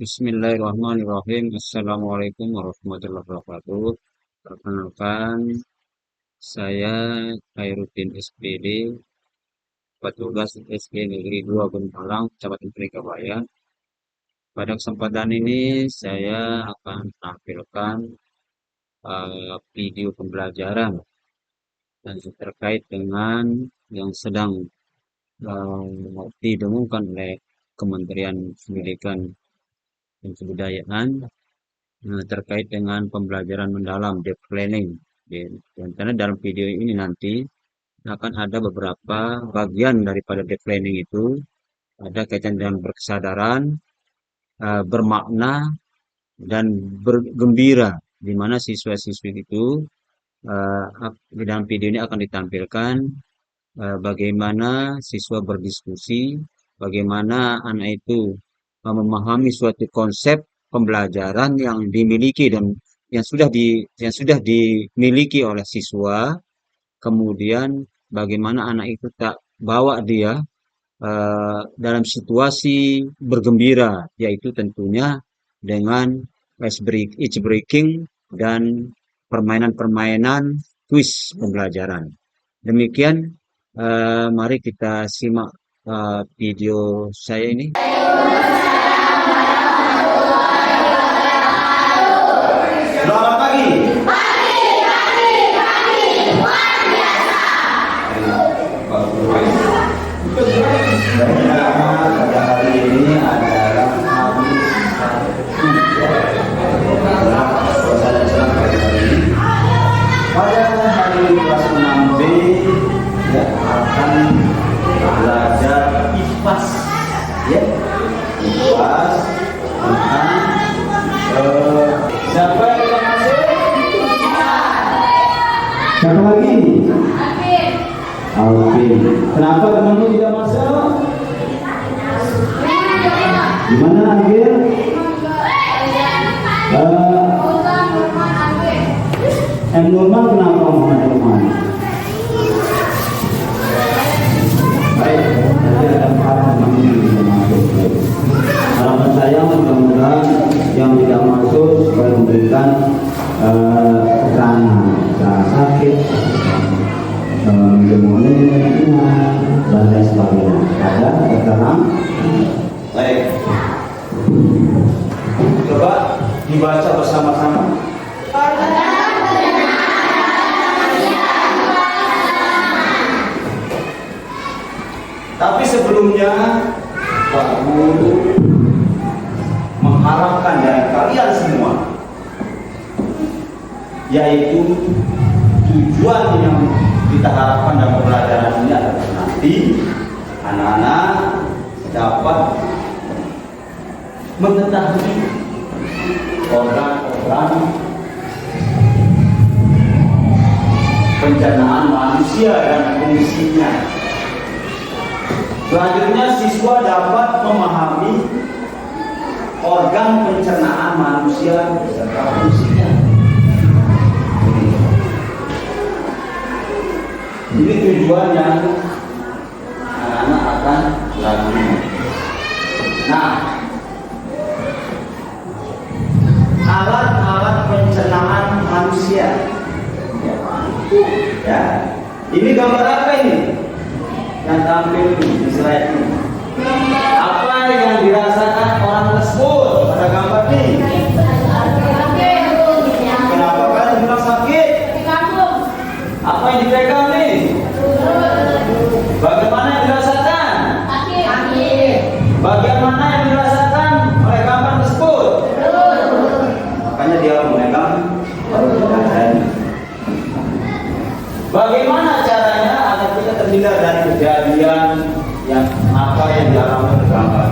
Bismillahirrahmanirrahim. Assalamualaikum warahmatullahi wabarakatuh. Perkenalkan, saya Khairuddin SPD, petugas SD Negeri 2 Gunung Malang, Kecamatan Pelikabaya. Pada kesempatan ini saya akan menampilkan video pembelajaran dan terkait dengan yang sedang didengungkan oleh Kementerian Pendidikan dan Kebudayaan terkait dengan pembelajaran mendalam deep learning. Karena dalam video ini nanti akan ada beberapa bagian daripada deep learning itu ada kaitan dengan berkesadaran, bermakna, dan bergembira, di mana siswa-siswi itu di dalam video ini akan ditampilkan bagaimana siswa berdiskusi, bagaimana anak itu memahami suatu konsep pembelajaran yang dimiliki dan yang sudah dimiliki oleh siswa, kemudian bagaimana anak itu tak bawa dia dalam situasi bergembira, yaitu tentunya dengan ice breaking dan permainan-permainan kuis pembelajaran. Demikian, mari kita simak video saya ini. Selamat pagi. Pada hari ini adalah hari pada hari kelas 6B ya, akan belajar IPAS ya, IPAS tentang siapa yang tidak masuk? Siapa lagi? Alvin. Kenapa temanmu tidak masuk? Gimana Agil? Normal kenapa Muhammad Normal? Baik, nanti ada 4 teman yang tidak masuk. Harapan saya mudah-mudahan yang tidak masuk supaya memberikan keterangan sakit, pneumonia dan lain sebagainya. Ada keterangan? Baik. Coba dibaca bersama-sama. Tapi sebelumnya Pak Guru mengharapkan dari kalian semua, yaitu tujuan yang kita harapkan dalam pembelajaran ini adalah nanti anak-anak dapat mengetahui organ-organ pencernaan manusia dan fungsinya. Selanjutnya siswa dapat memahami organ pencernaan manusia serta fungsinya. Ini tujuan yang anak-anak akan lalui. Nah, alat-alat pencernaan manusia. Ya, ini gambar apa ini? Yang tampil di slide ini. Apa yang dirasakan orang tersebut pada gambar ini? Kenapa kalian bilang sakit? Apa yang dipegang nih? Bagaimana yang dirasakan? Bagaimana yang dirasakan oleh gambar tersebut? Makanya dia memegang bagaimana caranya agar kita terhindar dari kejadian yang apa yang dialami oleh gambar?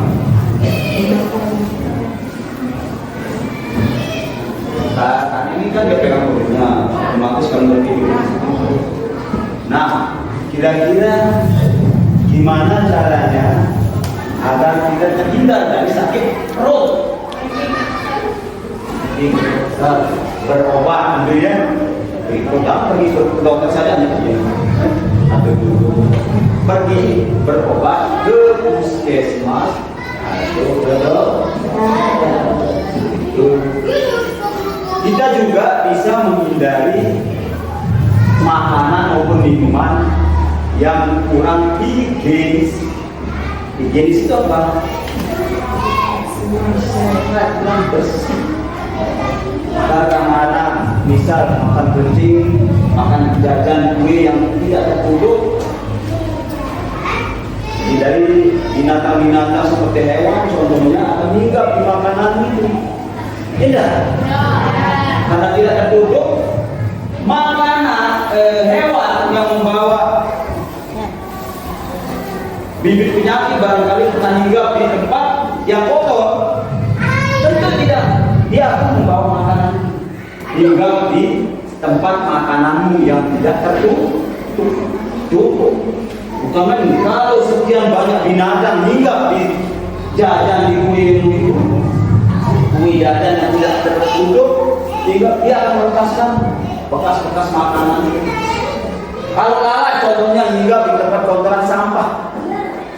Nah, ini kan dia pegang mulutnya, otomatis kalau berpikir. Nah, kira-kira gimana caranya agar kita terhindar dari sakit perut? Berobat gitu ya. Pergi ke dokter saja ya. Atau dulu pergi berobat ke puskesmas Itu betul. Kita juga bisa menghindari makanan maupun minuman yang kurang higienis. Higienis itu apa? Kurang bersih. Kadang-kadang misal makan kencing, makan jajan kue yang tidak tertutup. Dari binatang-binatang seperti hewan contohnya akan hinggap di makanan itu. Tidak, karena tidak tertutup. Makanan hewan yang membawa bibit penyakit barangkali pernah hinggap di tempat yang kotor, tentu tidak, dia akan membawa makanan hinggap di tempat makananmu yang tidak tertutup. Bukan main, kalau sekian banyak binatang hinggap di jajan di kue itu, kue jajan yang tidak tertutup, hingga dia akan melepaskan bekas-bekas makanan. Kalau lalat contohnya hinggap di tempat kotoran sampah,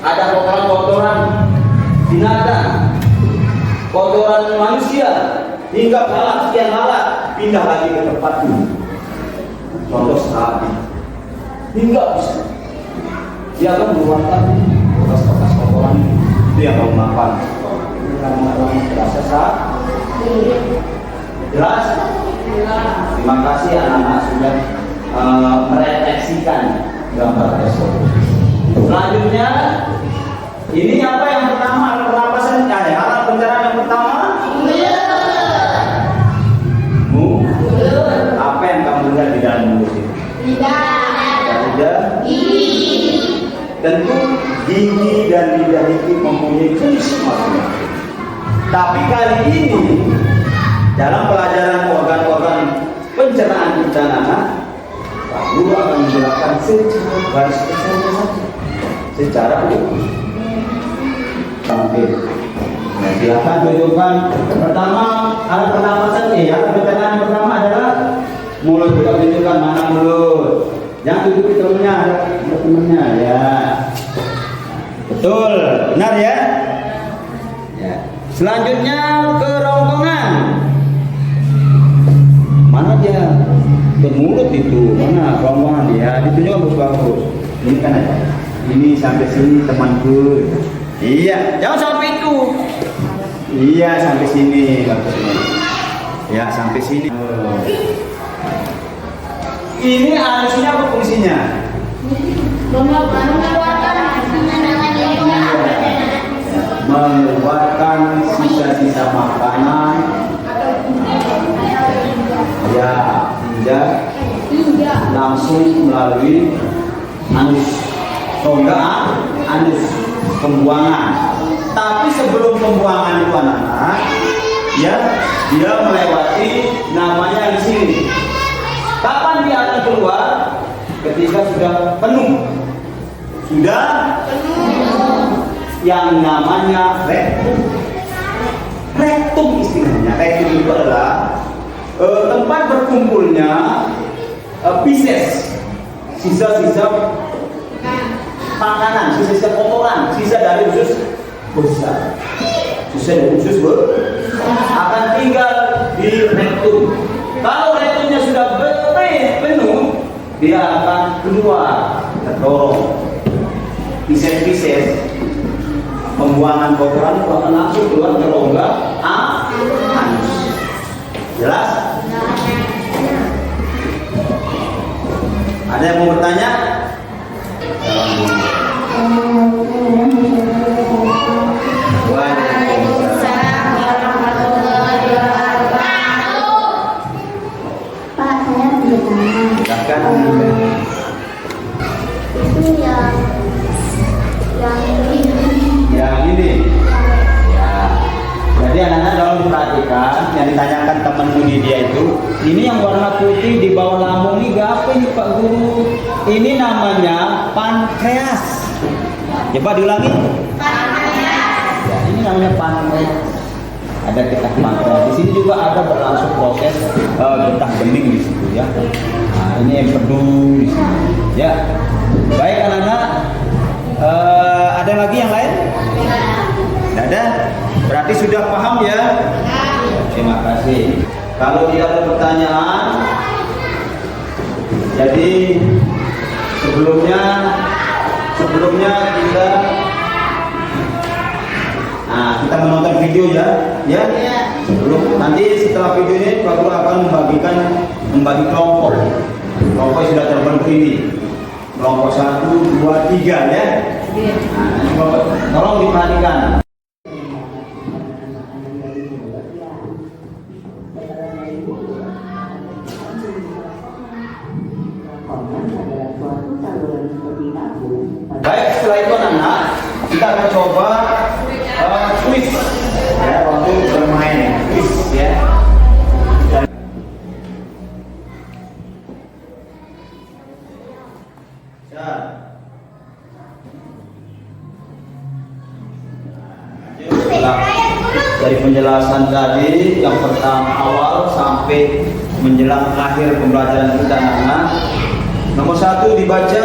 ada kotoran-kotoran binatang, kotoran manusia, hinggap lalat, sekian lalat pindah lagi ke tempatnya. Contoh sapi, hinggap bisa. Dia akan mengeluarkan bekas-bekas kotoran itu yang kamu makan. Kadang-kadang terasa jelas. Terima kasih anak-anak sudah merefleksikan gambar tersebut. Selanjutnya, ini apa yang pertama? Alat pernapasan, alat pencernaan yang pertama. Apa yang kamu lihat di dalam mulut itu? Lidah. Tentu gigi dan lidah itu mempunyai fungsi masing-masing. Tapi kali ini dalam pelajaran organ-organ pencernaan kita anak, Pak Guru akan menjelaskan secara garis besar saja, secara umum. Tampil. Nah, silakan tunjukkan. Pertama, alat pernapasan alat pencernaan pertama adalah mulut. Kita tunjukkan mana mulut. Yang duduk di temennya ada temennya ya. Betul, benar ya? Ya. Selanjutnya kerongkongan. Mana dia? Ke mulut itu. Mana kerongkongan dia? Ditunjukkan bagus-bagus. Ini kan aja. Ini sampai sini temanku. Iya, jangan sampai itu. Iya, sampai sini bagusnya. Ya, sampai sini. Ini anusnya apa fungsinya? Mengeluarkan sisa-sisa makanan. Ya, hingga langsung melalui anus. Oh enggak, anus pembuangan. Tapi sebelum pembuangan itu anak-anak, ya dia melewati namanya di sini. Kapan dia akan keluar? Ketika sudah penuh. Sudah penuh. Yang namanya rektum. Rektum istilahnya. Rektum itu adalah tempat berkumpulnya feces, sisa-sisa makanan, sisa-sisa kotoran, sisa dari usus besar. Sisa dari usus akan tinggal di rektum. Kalau rektumnya sudah penuh, dia akan keluar, terdorong. Feces pembuangan kotoran itu akan langsung keluar ke rongga anus. Jelas? Ada yang mau bertanya? Itu yang ini. Ya. Jadi anak-anak kalau diperhatikan yang ditanyakan temanmu di dia itu, ini yang warna putih di bawah lambung ini apa ini Pak Guru? Ini namanya pankreas. Coba diulangi. Pankreas. Ya, ini namanya pankreas. Ada getah pankreas. Di sini juga ada berlangsung proses getah bening di situ ya. Nah, ini empedu di sini. Ya. Baik anak-anak. Ada lagi yang lain? Tidak ada. Ada? Berarti sudah paham ya? Terima kasih. Kalau tidak ada pertanyaan, jadi sebelumnya kita menonton video ya. Sebelum nanti setelah video ini Pak Guru akan membagi kelompok. Kelompok sudah terbentuk ini. Kelompok 1, 2, 3 ya. Tolong diperhatikan. Baik, setelah itu anak, kita akan coba quiz ya, waktu bermain quiz ya. Dari penjelasan tadi yang pertama awal sampai menjelang akhir pembelajaran kita anak-anak. Nomor 1 dibaca.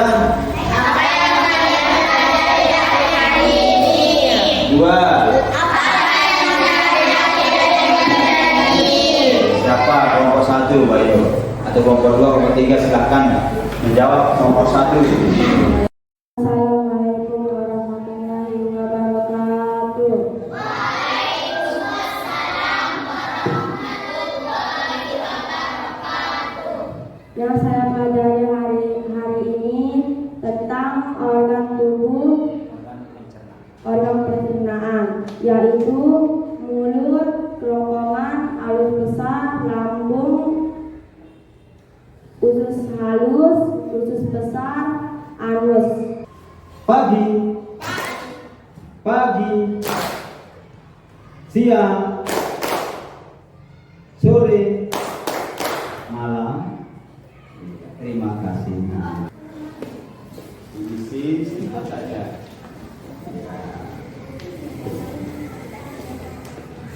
2. Siapa kelompok 1 Bayu? Atau kelompok 2, kelompok 3 silakan menjawab kelompok 1. Assalamualaikum warahmatullahi wabarakatuh. Yang saya pelajari hari ini tentang organ tubuh, organ pencernaan, yaitu mulut, kerongkongan, alus besar, lambung, usus halus, usus besar, anus. Pagi, siang, sore, malam. Terima kasih. Isi singkat saja.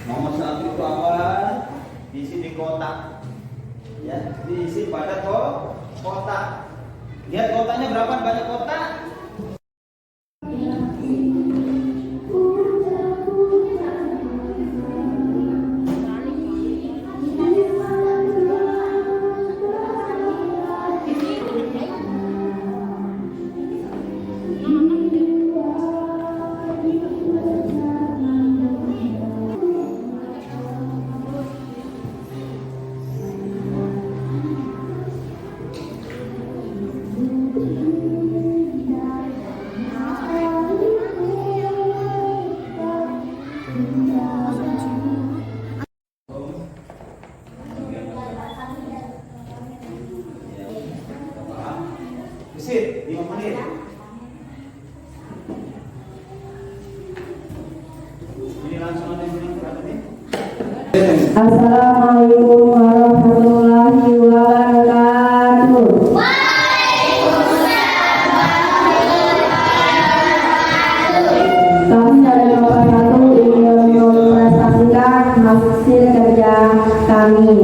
Nomor 1 itu awal diisi di kotak. Ya, diisi pada kotak. Lihat kotaknya berapa banyak kotak? Visit 5 menit. Ini langsung ada di sini. Assalamualaikum warahmatullahi wabarakatuh. Kami dari kelompok 1 ingin mempresentasikan hasil kerja kami.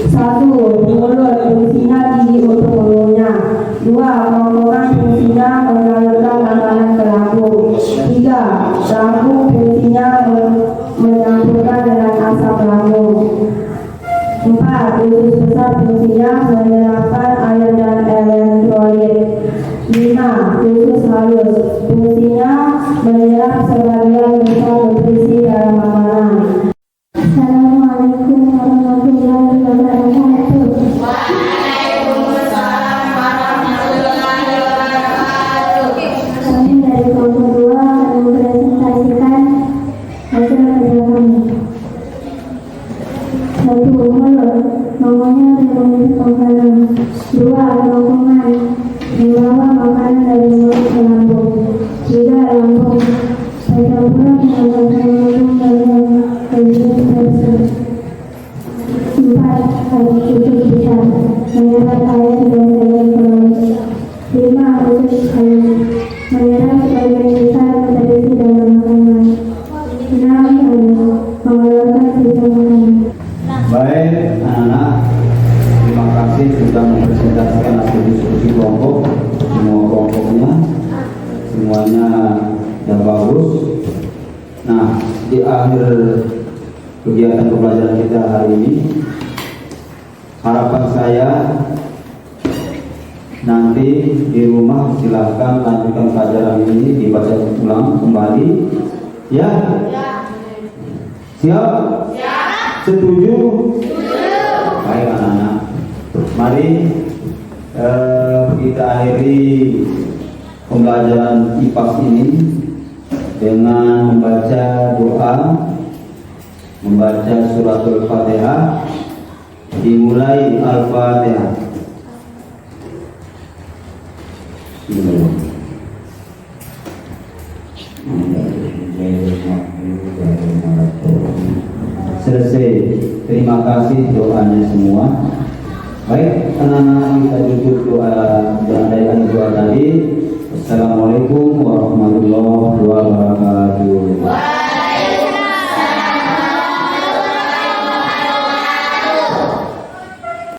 1. Mulut, fungsinya gigi untuk mulutnya. 2. Kerongkongan, fungsinya mengalirkan makanan ke lambung. 3. Lambung, fungsinya menyampurkan dengan asam lambung. 4. Usus besar, fungsinya menyerapkan air dan elektrolit. 5. Usus halus, fungsinya menyerap sebagian besar nutrisi dalam makanan. Assalamualaikum warahmatullahi wabarakatuh. Kami dari kelompok 2 akan mempresentasikan hasil kerja kami. 1. Mulut, namanya tertulis makanan. 2. Kerongkongan, membawa makanan dari mulut ke lambung. 3. Lambung, percampuran menggunakan lambung dan konsentrasi. 4. Usus besar, menyerap air dan elektrolit. 5. Usus halus, menyerap sebagian besar nutrisi dalam makanan. 6. Anus, mengeluarkan sisa makanan. Baik, anak-anak, terima kasih sudah mempresentasikan hasil diskusi kelompok, semua kelompoknya. semuanya yang bagus. Nah, di akhir kegiatan pembelajaran kita hari ini, harapan saya nanti di rumah silahkan lanjutkan pelajaran ini, dibaca ulang kembali, ya? Siap? Setuju? Baik anak-anak, mari kita akhiri pembelajaran IPAS ini dengan membaca doa, membaca suratul Fatihah. Dimulai Al-Fatihah. Selesai. Terima kasih doanya semua. Baik, anak-anak, kita tutup doa dan doa tadi. Assalamualaikum.